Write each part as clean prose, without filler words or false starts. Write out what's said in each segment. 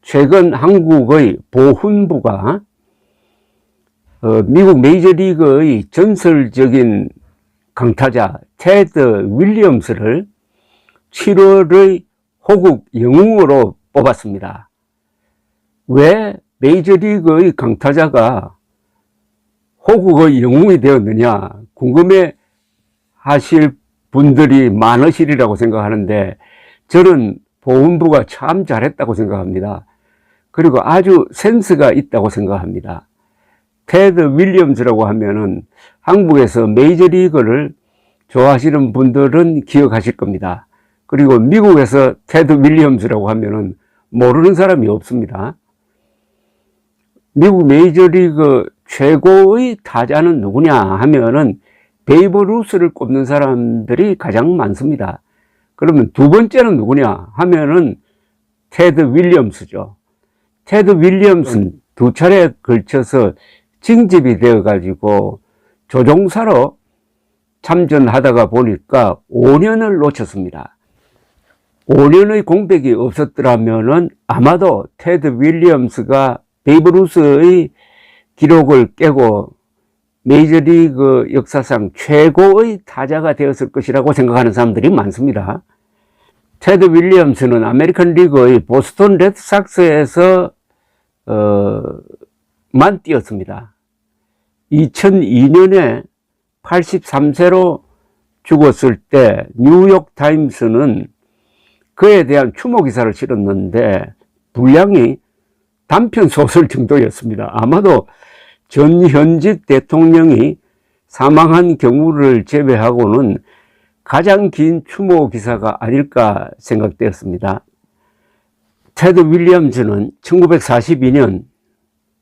최근 한국의 보훈부가 미국 메이저리그의 전설적인 강타자 테드 윌리엄스를 7월의 호국 영웅으로 뽑았습니다. 왜 메이저리그의 강타자가 호국의 영웅이 되었느냐 궁금해 하실 분들이 많으시리라고 생각하는데, 저는 보훈부가 참 잘했다고 생각합니다. 그리고 아주 센스가 있다고 생각합니다. 테드 윌리엄스라고 하면은 한국에서 메이저리그를 좋아하시는 분들은 기억하실 겁니다. 그리고 미국에서 테드 윌리엄스라고 하면은 모르는 사람이 없습니다. 미국 메이저리그 최고의 타자는 누구냐 하면은 베이브 루스를 꼽는 사람들이 가장 많습니다. 그러면 두 번째는 누구냐 하면은 테드 윌리엄스죠. 테드 윌리엄스는 두 차례에 걸쳐서 징집이 되어 가지고 조종사로 참전하다가 보니까 5년을 놓쳤습니다. 5년의 공백이 없었더라면은 아마도 테드 윌리엄스가 베이브 루스의 기록을 깨고 메이저리그 역사상 최고의 타자가 되었을 것이라고 생각하는 사람들이 많습니다. 테드 윌리엄스는 아메리칸 리그의 보스턴 레드삭스에서 만 뛰었습니다. 2002년에 83세로 죽었을 때 뉴욕 타임스는 그에 대한 추모 기사를 실었는데 분량이 단편 소설 정도였습니다. 아마도 전현직 대통령이 사망한 경우를 제외하고는 가장 긴 추모 기사가 아닐까 생각되었습니다. 테드 윌리엄스는 1942년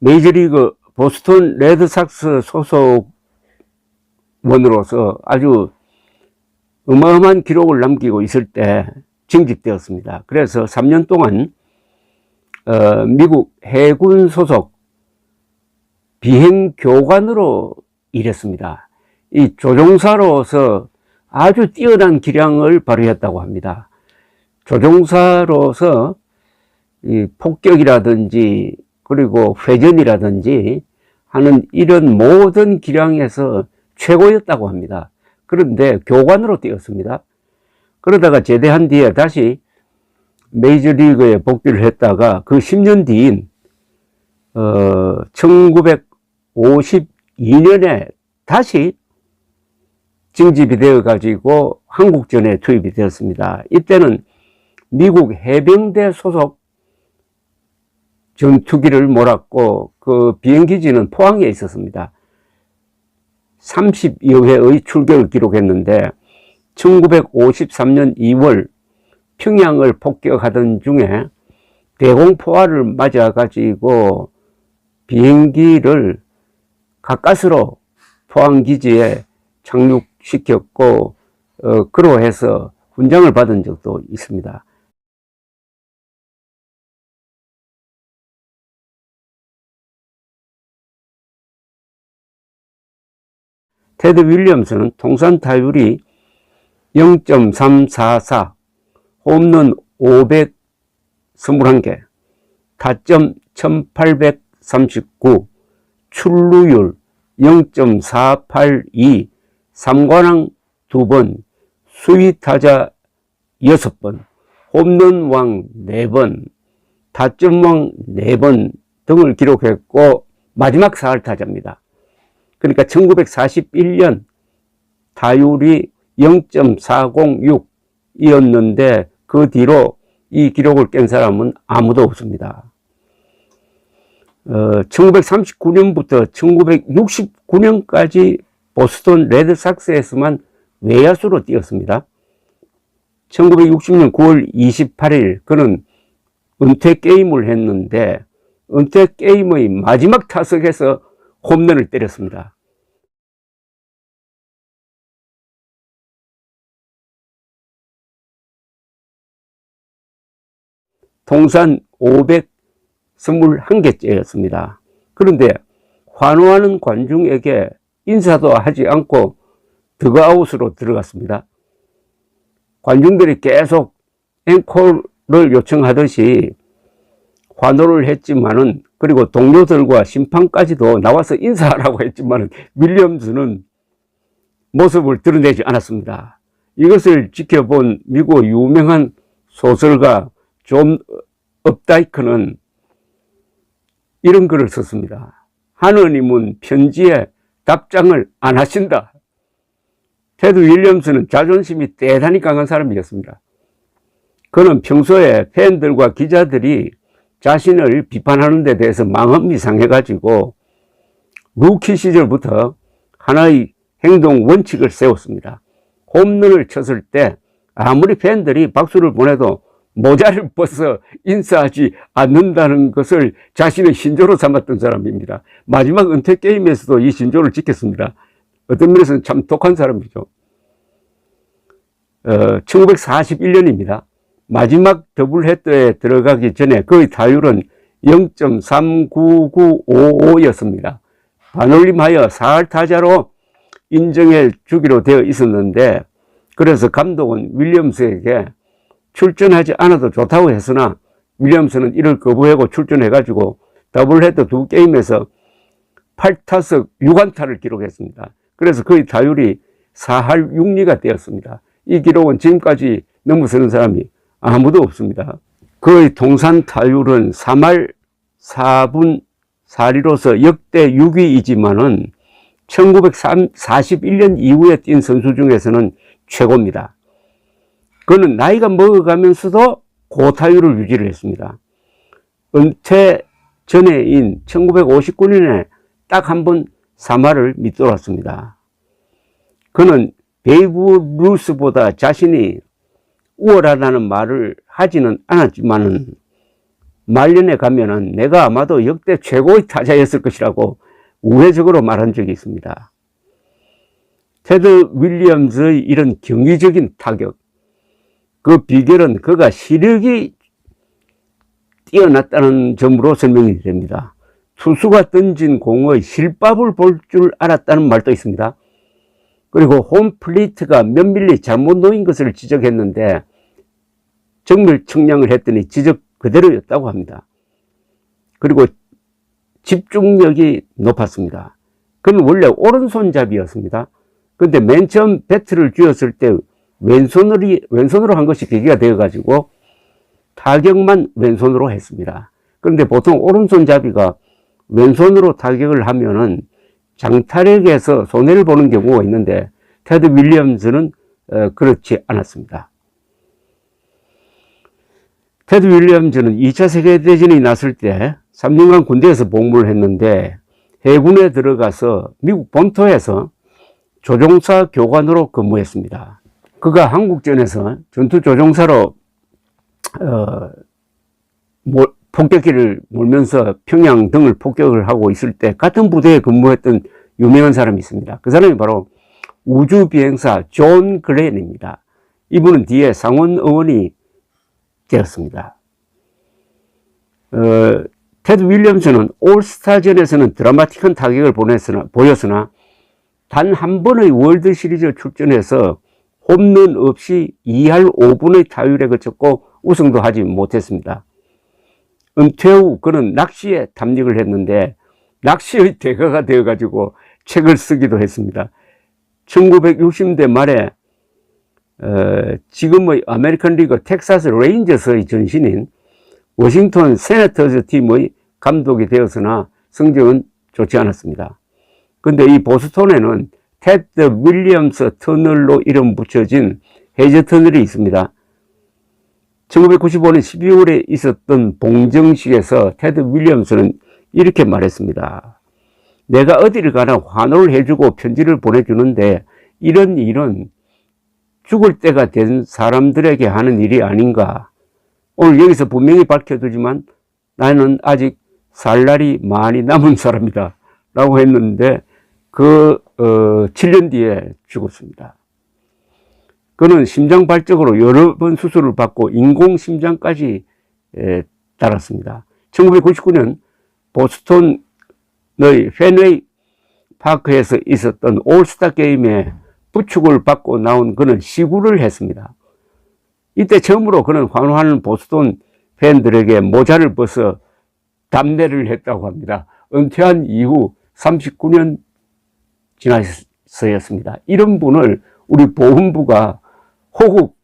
메이저리그 보스턴 레드삭스 소속원으로서 아주 어마어마한 기록을 남기고 있을 때 징집되었습니다. 그래서 3년 동안 미국 해군 소속 비행교관으로 일했습니다. 이 조종사로서 아주 뛰어난 기량을 발휘했다고 합니다. 조종사로서 이 폭격이라든지 그리고 회전이라든지 하는 이런 모든 기량에서 최고였다고 합니다. 그런데 교관으로 뛰었습니다. 그러다가 제대한 뒤에 다시 메이저리그에 복귀를 했다가 그 10년 뒤인 1952년에 다시 징집이 되어 가지고 한국전에 투입이 되었습니다. 이때는 미국 해병대 소속 전투기를 몰았고 그 비행기지는 포항에 있었습니다. 30여 회의 출격을 기록했는데 1953년 2월 평양을 폭격하던 중에 대공포화를 맞아 가지고 비행기를 가까스로 포항기지에 착륙시켰고 그로해서 훈장을 받은 적도 있습니다. 테드 윌리엄스는 통산 타율이 0.344, 홈런 521개, 타점 1839, 출루율 0.482, 삼관왕 2번, 수위타자 6번, 홈런왕 4번, 타점왕 4번 등을 기록했고 마지막 사할타자입니다. 그러니까 1941년 타율이 0.406이었는데 그 뒤로 이 기록을 깬 사람은 아무도 없습니다. 1939년부터 1969년까지 보스턴 레드삭스에서만 외야수로 뛰었습니다. 1960년 9월 28일 그는 은퇴 게임을 했는데 은퇴 게임의 마지막 타석에서 홈런을 때렸습니다. 통산 521개째였습니다. 그런데 환호하는 관중에게 인사도 하지 않고 덕아웃으로 들어갔습니다. 관중들이 계속 앵콜을 요청하듯이 환호를 했지만은, 그리고 동료들과 심판까지도 나와서 인사하라고 했지만은 윌리엄스는 모습을 드러내지 않았습니다. 이것을 지켜본 미국 유명한 소설가 존 업다이크는 이런 글을 썼습니다. 하느님은 편지에 답장을 안 하신다. 테드 윌리엄스는 자존심이 대단히 강한 사람이었습니다. 그는 평소에 팬들과 기자들이 자신을 비판하는 데 대해서 마음이 상해가지고 루키 시절부터 하나의 행동 원칙을 세웠습니다. 홈런을 쳤을 때 아무리 팬들이 박수를 보내도 모자를 벗어 인사하지 않는다는 것을 자신의 신조로 삼았던 사람입니다. 마지막 은퇴 게임에서도 이 신조를 지켰습니다. 어떤 면에서는 참 독한 사람이죠. 1941년입니다. 마지막 더블헤더에 들어가기 전에 그의 타율은 0.39955였습니다. 반올림하여 4할 타자로 인정해 주기로 되어 있었는데, 그래서 감독은 윌리엄스에게 출전하지 않아도 좋다고 했으나 윌리엄스는 이를 거부하고 출전해가지고 더블헤더 2게임에서 8타석 6안타를 기록했습니다. 그래서 그의 타율이 4할 6리가 되었습니다. 이 기록은 지금까지 넘어서는 사람이 아무도 없습니다. 그의 통산 타율은 3할 4분 4리로서 역대 6위이지만은 1941년 이후에 뛴 선수 중에서는 최고입니다. 그는 나이가 먹어가면서도 고타율을 유지를 했습니다. 은퇴 전해인 1959년에 딱 한 번 3할을 밑돌았습니다. 그는 베이브 루스보다 자신이 우월하다는 말을 하지는 않았지만은 말년에 가면은 내가 아마도 역대 최고의 타자였을 것이라고 우회적으로 말한 적이 있습니다. 테드 윌리엄스의 이런 경이적인 타격, 그 비결은 그가 시력이 뛰어났다는 점으로 설명이 됩니다. 투수가 던진 공의 실밥을 볼 줄 알았다는 말도 있습니다. 그리고 홈플레이트가 면밀히 잘못 놓인 것을 지적했는데 정밀 측량을 했더니 지적 그대로였다고 합니다. 그리고 집중력이 높았습니다. 그는 원래 오른손잡이였습니다. 그런데 맨 처음 배트를 쥐었을 때 왼손으로 한 것이 계기가 되어가지고 타격만 왼손으로 했습니다. 그런데 보통 오른손잡이가 왼손으로 타격을 하면은 장타력에서 손해를 보는 경우가 있는데 테드 윌리엄스는 그렇지 않았습니다. 테드 윌리엄스는 2차 세계대전이 났을 때 3년간 군대에서 복무를 했는데 해군에 들어가서 미국 본토에서 조종사 교관으로 근무했습니다. 그가 한국전에서 전투조종사로 폭격기를 몰면서 평양 등을 폭격을 하고 있을 때 같은 부대에 근무했던 유명한 사람이 있습니다. 그 사람이 바로 우주비행사 존 글렌입니다. 이분은 뒤에 상원의원이 되었습니다. 테드 윌리엄스는 올스타전에서는 드라마틱한 타격을 보였으나 단 한 번의 월드시리즈 출전해서 홈런 없이 2할 5분의 타율에 그쳤고 우승도 하지 못했습니다. 은퇴 후 그는 낚시에 탐닉을 했는데 낚시의 대가가 되어가지고 책을 쓰기도 했습니다. 1960년대 말에 지금의 아메리칸 리그 텍사스 레인저스의 전신인 워싱턴 세네터즈 팀의 감독이 되었으나 성적은 좋지 않았습니다. 그런데 이 보스턴에는 테드 윌리엄스 터널로 이름 붙여진 해저 터널이 있습니다. 1995년 12월에 있었던 봉정식에서 테드 윌리엄스는 이렇게 말했습니다. 내가 어디를 가나 환호를 해주고 편지를 보내주는데 이런 일은 죽을 때가 된 사람들에게 하는 일이 아닌가. 오늘 여기서 분명히 밝혀두지만 나는 아직 살 날이 많이 남은 사람이다 라고 했는데 7년 뒤에 죽었습니다. 그는 심장 발작으로 여러 번 수술을 받고 인공심장까지 달았습니다. 1999년 보스턴의 펜웨이 파크에서 있었던 올스타 게임에 부축을 받고 나온 그는 시구를 했습니다. 이때 처음으로 그는 환호하는 보스턴 팬들에게 모자를 벗어 답례를 했다고 합니다. 은퇴한 이후 39년 지나서였습니다. 이런 분을 우리 보훈부가 호국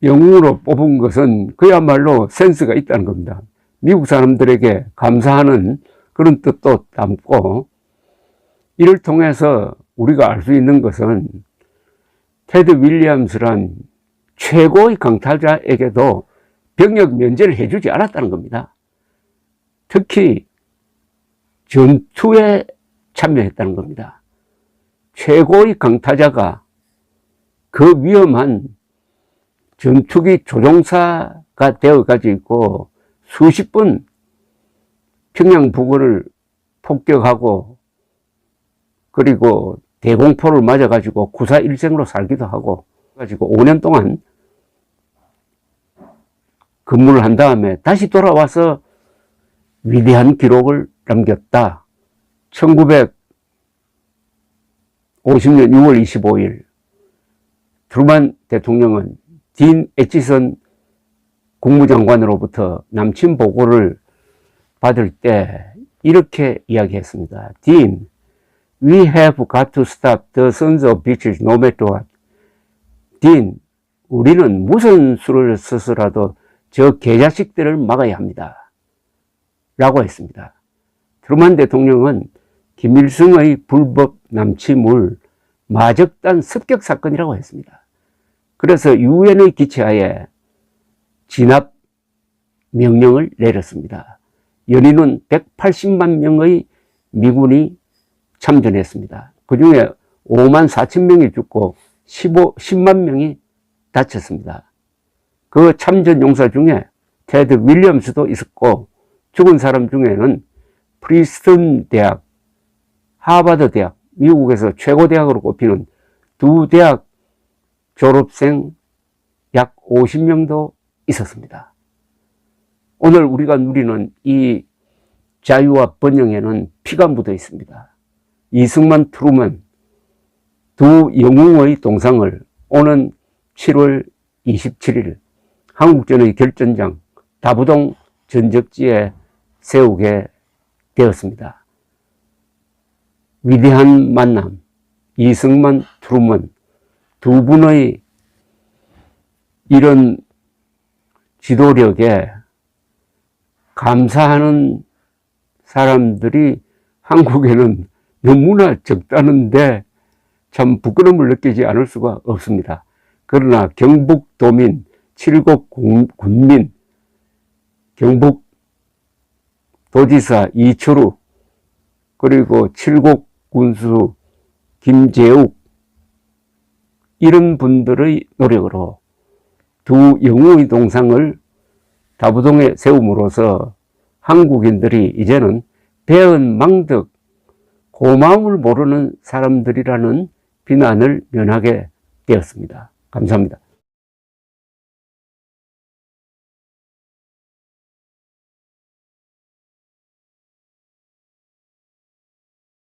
영웅으로 뽑은 것은 그야말로 센스가 있다는 겁니다. 미국 사람들에게 감사하는 그런 뜻도 담고, 이를 통해서 우리가 알 수 있는 것은 테드 윌리엄스란 최고의 강타자에게도 병역 면제를 해주지 않았다는 겁니다. 특히 전투에 참여했다는 겁니다. 최고의 강타자가 그 위험한 전투기 조종사가 되어가지고 수십 번 평양 부근을 폭격하고, 그리고 대공포를 맞아가지고 구사일생으로 살기도 하고, 가지고 5년 동안 근무를 한 다음에 다시 돌아와서 위대한 기록을 남겼다. 1950년 6월 25일 트루만 대통령은 딘 애치선 국무장관으로부터 남친 보고를 받을 때 이렇게 이야기했습니다. 딘, we have got to stop the sons of bitches no matter what. 딘, 우리는 무슨 수를 써서라도 저 개자식들을 막아야 합니다. 라고 했습니다. 트루만 대통령은 김일성의 불법 남침을 마적단 습격 사건이라고 했습니다. 그래서 유엔의 기치하에 진압 명령을 내렸습니다. 연인은 180만 명의 미군이 참전했습니다. 그 중에 5만 4천 명이 죽고 10만 명이 다쳤습니다. 그 참전 용사 중에 테드 윌리엄스도 있었고, 죽은 사람 중에는 프리스턴 대학, 하버드 대학, 미국에서 최고 대학으로 꼽히는 두 대학 졸업생 약 50명도 있었습니다. 오늘 우리가 누리는 이 자유와 번영에는 피가 묻어 있습니다. 이승만, 트루먼 두 영웅의 동상을 오는 7월 27일 한국전의 결전장 다부동 전적지에 세우게 되었습니다. 위대한 만남, 이승만, 트루먼 두 분의 이런 지도력에 감사하는 사람들이 한국에는 너무나 적다는데 참 부끄러움을 느끼지 않을 수가 없습니다. 그러나 경북도민, 칠곡군민, 경북도지사 이철우, 그리고 칠곡군수 김재욱, 이런 분들의 노력으로 두 영웅의 동상을 다부동에 세움으로써 한국인들이 이제는 배은망덕, 고마움을 모르는 사람들이라는 비난을 면하게 되었습니다. 감사합니다.